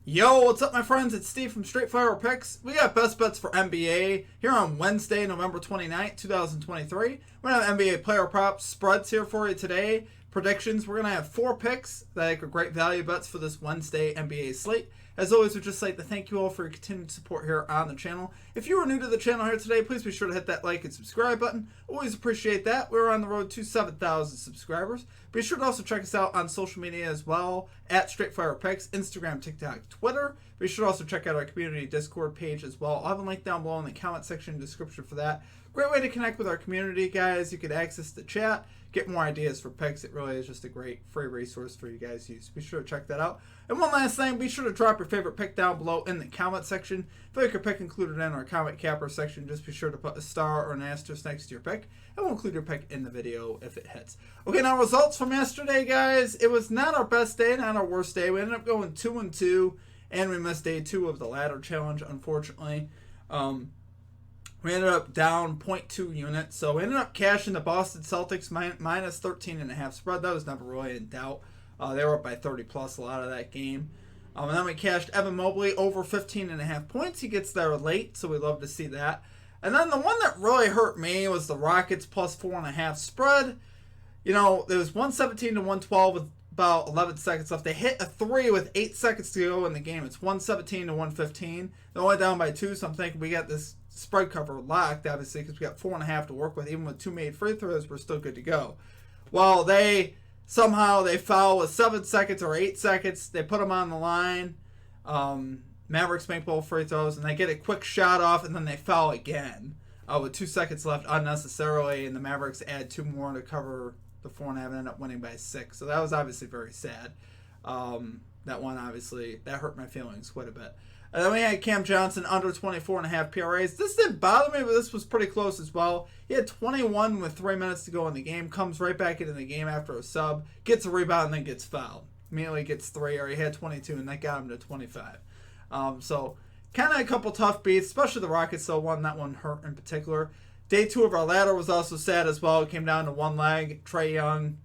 Yo, what's up, my friends? It's Steve from Straight Fire Picks. We got best bets for NBA here on Wednesday, November 29th, 2023. We're going to have NBA player props spreads here for you today. Predictions. We're going to have 4 picks that are great value bets for this Wednesday NBA slate. As always, we'd just like to thank you all for your continued support here on the channel. If you are new to the channel here today, please be sure to hit that like and subscribe button. Always appreciate that. We're on the road to 7,000 subscribers. Be sure to also check us out on social media as well, at Straight Fire Picks, Instagram, TikTok, Twitter. Be sure to also check out our community Discord page as well. I'll have a link down below in the comment section and description for that. Great way to connect with our community, guys. You can access the chat, get more ideas for picks. It really is just a great free resource for you guys to use. Be sure to check that out. And one last thing, be sure to drop your favorite pick down below in the comment section. If you like your pick included in our comment capper section, just be sure to put a star or an asterisk next to your pick, and we'll include your pick in the video if it hits. Okay, now results from yesterday, guys. It was not our best day, not our worst day. We ended up going 2-2, and we missed day 2 of the ladder challenge, unfortunately. We ended up down 0.2 units, so we ended up cashing the Boston Celtics minus 13.5 spread. That was never really in doubt. They were up by 30 plus a lot of that game. And then we cashed Evan Mobley over 15.5 points. He gets there late, so we love to see that. And then the one that really hurt me was the Rockets plus 4.5 spread. You know, it was 117 to 112 with about 11 seconds left. They hit a 3 with 8 seconds to go in the game. It's 117 to 115. They're only down by 2, so I'm thinking we got this spread cover locked, obviously, because we got 4.5 to work with. Even with 2 made free throws, we're still good to go. Well, they foul with 7 seconds or 8 seconds. They put them on the line. Mavericks make both free throws, and they get a quick shot off, and then they foul again with 2 seconds left unnecessarily, and the Mavericks add 2 more to cover the 4.5 and end up winning by 6. So that was obviously very sad. That one, obviously, that hurt my feelings quite a bit. And then we had Cam Johnson under 24.5 PRAs. This didn't bother me, but this was pretty close as well. He had 21 with 3 minutes to go in the game. Comes right back into the game after a sub. Gets a rebound and then gets fouled. Immediately gets 3, or he had 22, and that got him to 25. So kind of a couple tough beats, especially the Rockets, though. That one hurt in particular. Day 2 of our ladder was also sad as well. It came down to one leg. Trae Young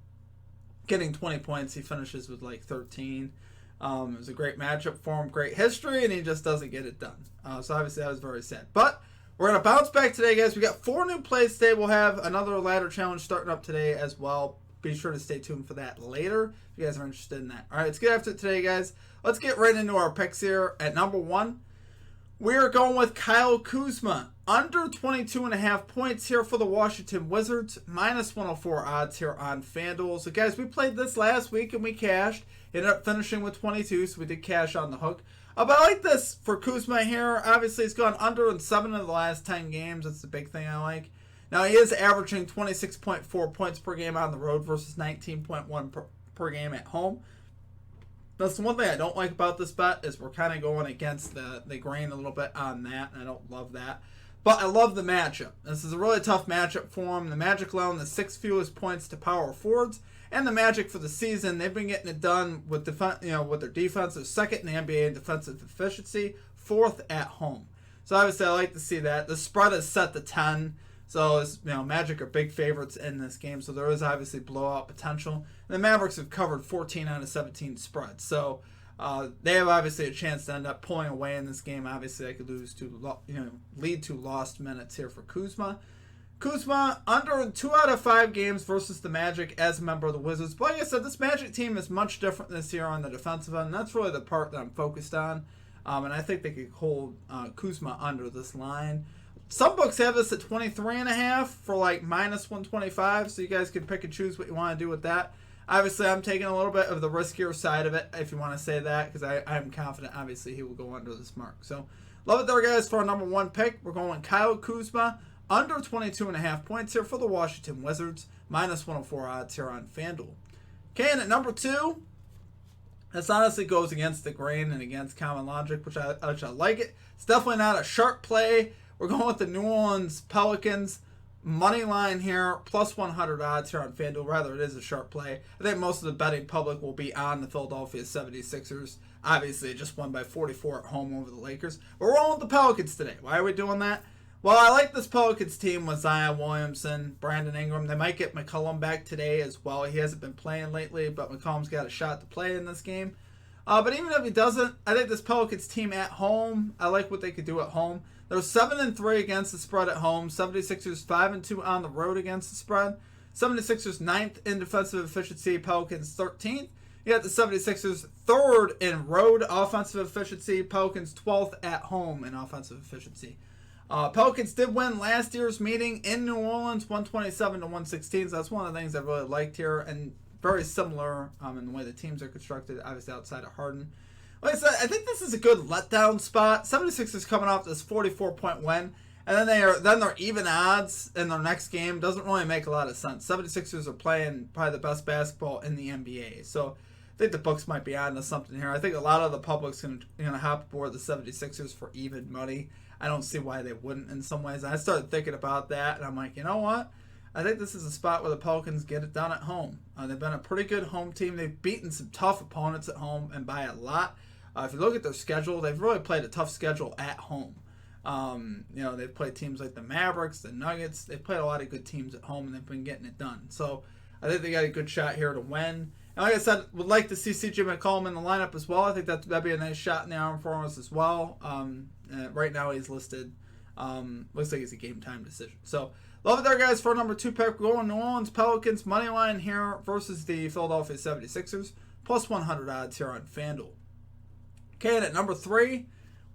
getting 20 points. He finishes with like 13. It was a great matchup for him, great history, and he just doesn't get it done. So obviously that was very sad. But we're going to bounce back today, guys. We got 4 new plays today. We'll have another ladder challenge starting up today as well. Be sure to stay tuned for that later if you guys are interested in that. All right, let's get after it today, guys. Let's get right into our picks here. At number 1, we are going with Kyle Kuzma. Under 22.5 points here for the Washington Wizards. Minus 104 odds here on FanDuel. So, guys, we played this last week and we cashed. Ended up finishing with 22, so we did cash on the hook. But I like this for Kuzma here. Obviously, he's gone under in 7 of the last 10 games. That's the big thing I like. Now, he is averaging 26.4 points per game on the road versus 19.1 per game at home. That's the one thing I don't like about this bet is we're kind of going against the grain a little bit on that, and I don't love that. But I love the matchup. This is a really tough matchup for him. The Magic allowing the 6th fewest points to power forwards, and the Magic for the season, they've been getting it done with with their defense. They're 2nd in the NBA in defensive efficiency, 4th at home. So obviously, I like to see that. The spread is set to 10. So, Magic are big favorites in this game, so there is obviously blowout potential. And the Mavericks have covered 14 out of 17 spreads, so they have obviously a chance to end up pulling away in this game. Obviously, they could lead to lost minutes here for Kuzma. Kuzma under 2 out of 5 games versus the Magic as a member of the Wizards. But like I said, this Magic team is much different this year on the defensive end, and that's really the part that I'm focused on. And I think they could hold Kuzma under this line. Some books have this at 23.5 for like minus 125, so you guys can pick and choose what you want to do with that. Obviously, I'm taking a little bit of the riskier side of it, if you want to say that, because I'm confident, obviously, he will go under this mark. So, love it there, guys, for our number 1 pick. We're going Kyle Kuzma, under 22.5 points here for the Washington Wizards, minus 104 odds here on FanDuel. Okay, and at number 2, this honestly goes against the grain and against common logic, which I like it. It's definitely not a sharp play. We're going with the New Orleans Pelicans money line here, plus 100 odds here on FanDuel. Rather, it is a sharp play. I think most of the betting public will be on the Philadelphia 76ers. Obviously, it just won by 44 at home over the Lakers. But we're rolling with the Pelicans today. Why are we doing that? Well, I like this Pelicans team with Zion Williamson, Brandon Ingram. They might get McCollum back today as well. He hasn't been playing lately, but McCollum's got a shot to play in this game. But even if he doesn't, I think this Pelicans team at home, I like what they could do at home. They're 7-3 against the spread at home. 76ers 5-2 on the road against the spread. 76ers 9th in defensive efficiency. Pelicans 13th. You got the 76ers 3rd in road offensive efficiency. Pelicans 12th at home in offensive efficiency. Pelicans did win last year's meeting in New Orleans, 127-116. So that's one of the things I really liked here, and very similar in the way the teams are constructed, obviously outside of Harden. Like I said, I think this is a good letdown spot. 76ers coming off this 44-point win, and then they're even odds in their next game. Doesn't really make a lot of sense. 76ers are playing probably the best basketball in the NBA. So I think the books might be on to something here. I think a lot of the public's going to hop aboard the 76ers for even money. I don't see why they wouldn't in some ways. I started thinking about that, and I'm like, you know what? I think this is a spot where the Pelicans get it done at home. They've been a pretty good home team. They've beaten some tough opponents at home, and by a lot. If you look at their schedule, they've really played a tough schedule at home. They've played teams like the Mavericks, the Nuggets. They've played a lot of good teams at home, and they've been getting it done. So I think they got a good shot here to win. And like I said, would like to see C.J. McCollum in the lineup as well. I think that'd be a nice shot in the arm for us as well. Right now he's listed. Looks like it's a game time decision. So love it there, guys, for our number 2 pick. We're going New Orleans Pelicans money line here versus the Philadelphia 76ers. Plus 100 odds here on FanDuel. Okay, and at number 3,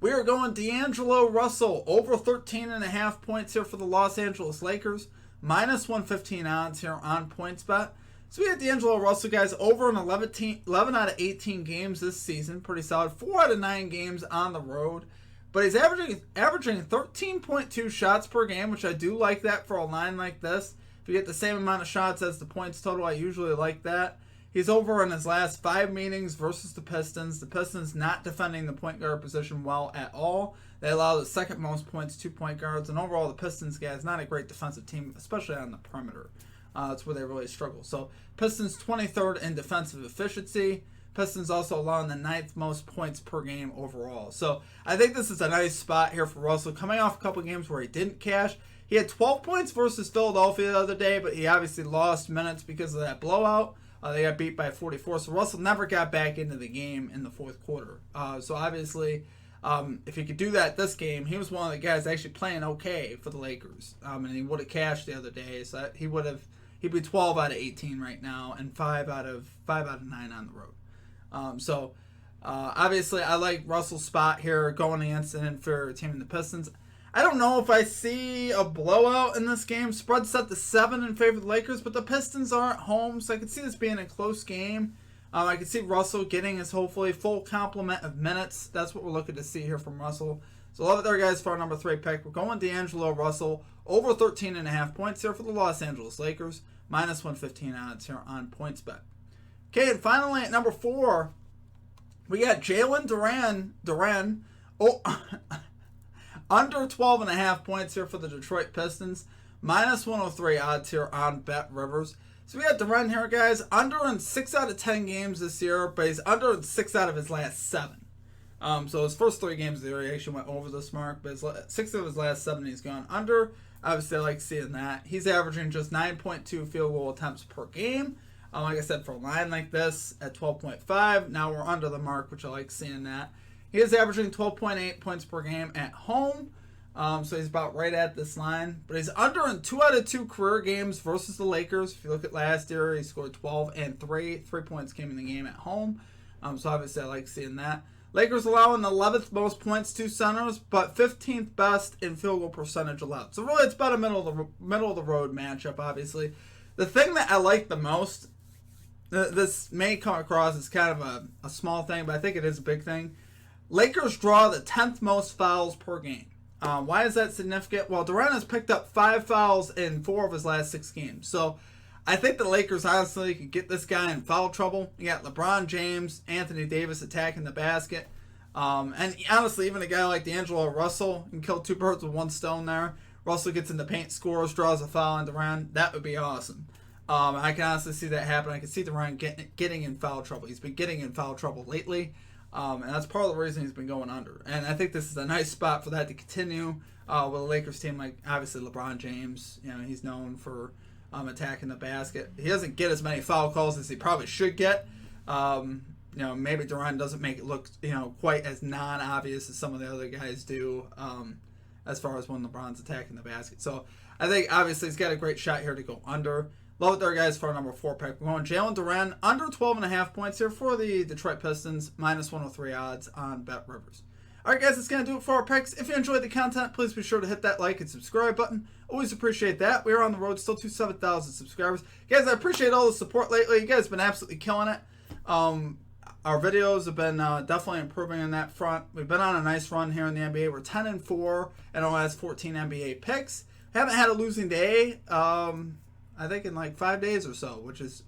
we are going D'Angelo Russell. Over 13.5 points here for the Los Angeles Lakers. Minus 115 odds here on PointsBet. So we got D'Angelo Russell, guys, over in 11 out of 18 games this season. Pretty solid. 4 out of 9 games on the road. But he's averaging 13.2 shots per game, which I do like that for a line like this. If you get the same amount of shots as the points total, I usually like that. He's over in his last 5 meetings versus the Pistons. The Pistons not defending the point guard position well at all. They allow the second most points to point guards. And overall, the Pistons, guys, not a great defensive team, especially on the perimeter. That's where they really struggle. So Pistons 23rd in defensive efficiency. Pistons also allowing the 9th most points per game overall. So I think this is a nice spot here for Russell. Coming off a couple games where he didn't cash. He had 12 points versus Philadelphia the other day, but he obviously lost minutes because of that blowout. They got beat by 44, so Russell never got back into the game in the fourth quarter. So obviously, if he could do that this game, he was one of the guys actually playing okay for the Lakers. And he would have cashed the other day, so he'd be 12 out of 18 right now, and 5 out of 9 on the road. Obviously, I like Russell's spot here going against an inferior team in the Pistons. I don't know if I see a blowout in this game. Spread set to 7 in favor of the Lakers, but the Pistons are at home, so I could see this being a close game. I could see Russell getting his hopefully full complement of minutes. That's what we're looking to see here from Russell. So love it there, guys, for our number 3 pick. We're going D'Angelo Russell. Over 13.5 points here for the Los Angeles Lakers. Minus 115 odds here on PointsBet. Okay, and finally at number 4, we got Jalen Duren. Under 12.5 points here for the Detroit Pistons. Minus 103 odds here on Bet Rivers. So we got Duren here, guys. Under in 6 out of 10 games this year, but he's under in 6 out of his last 7. So his first 3 games of the year, he actually went over this mark, but 6 of his last 7 he's gone under. Obviously, I like seeing that. He's averaging just 9.2 field goal attempts per game. Like I said, for a line like this at 12.5, now we're under the mark, which I like seeing that. He is averaging 12.8 points per game at home, so he's about right at this line. But he's under in 2 out of 2 career games versus the Lakers. If you look at last year, he scored 12 and 3. 3 points came in the game at home, so obviously I like seeing that. Lakers allowing the 11th most points to centers, but 15th best in field goal percentage allowed. So really, it's about a middle of the road matchup. Obviously, the thing that I like the most, this may come across as kind of a small thing, but I think it is a big thing. Lakers draw the 10th most fouls per game. Why is that significant? Well, Duren has picked up 5 fouls in 4 of his last 6 games. So I think the Lakers honestly could get this guy in foul trouble. You got LeBron James, Anthony Davis attacking the basket. And honestly, even a guy like D'Angelo Russell can kill 2 birds with 1 stone there. Russell gets in the paint, scores, draws a foul on Duren. That would be awesome. I can honestly see that happen. I can see Duren getting in foul trouble. He's been getting in foul trouble lately. And that's part of the reason he's been going under. And I think this is a nice spot for that to continue with a Lakers team like, obviously, LeBron James. He's known for attacking the basket. He doesn't get as many foul calls as he probably should get. maybe Durant doesn't make it look, quite as non-obvious as some of the other guys do, as far as when LeBron's attacking the basket. So I think obviously he's got a great shot here to go under. Love it there, guys, for our number 4 pick. We're going Jalen Duren under 12.5 points here for the Detroit Pistons, minus 103 odds on Bet Rivers. All right, guys, that's going to do it for our picks. If you enjoyed the content, please be sure to hit that like and subscribe button. Always appreciate that. We are on the road still to 7,000 subscribers. Guys, I appreciate all the support lately. You guys have been absolutely killing it. Our videos have been definitely improving on that front. We've been on a nice run here in the NBA. We're 10-4 in our last 14 NBA picks. Haven't had a losing day, I think, in like 5 days or so, which is,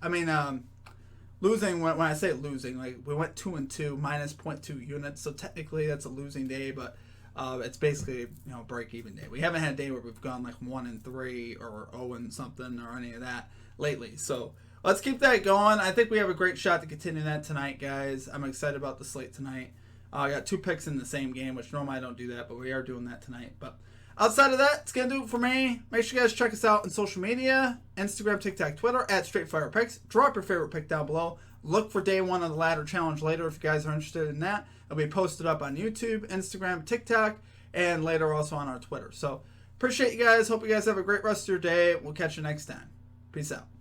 losing, when I say losing, like we went 2-2, minus 0.2 units, so technically that's a losing day, but it's basically, break-even day. We haven't had a day where we've gone like 1-3 or 0-something or any of that lately, so let's keep that going. I think we have a great shot to continue that tonight, guys. I'm excited about the slate tonight. I got 2 picks in the same game, which normally I don't do that, but we are doing that tonight. But outside of that, it's going to do it for me. Make sure you guys check us out on social media, Instagram, TikTok, Twitter, at StraightFirePicks. Drop your favorite pick down below. Look for day 1 of the ladder challenge later if you guys are interested in that. It'll be posted up on YouTube, Instagram, TikTok, and later also on our Twitter. So appreciate you guys. Hope you guys have a great rest of your day. We'll catch you next time. Peace out.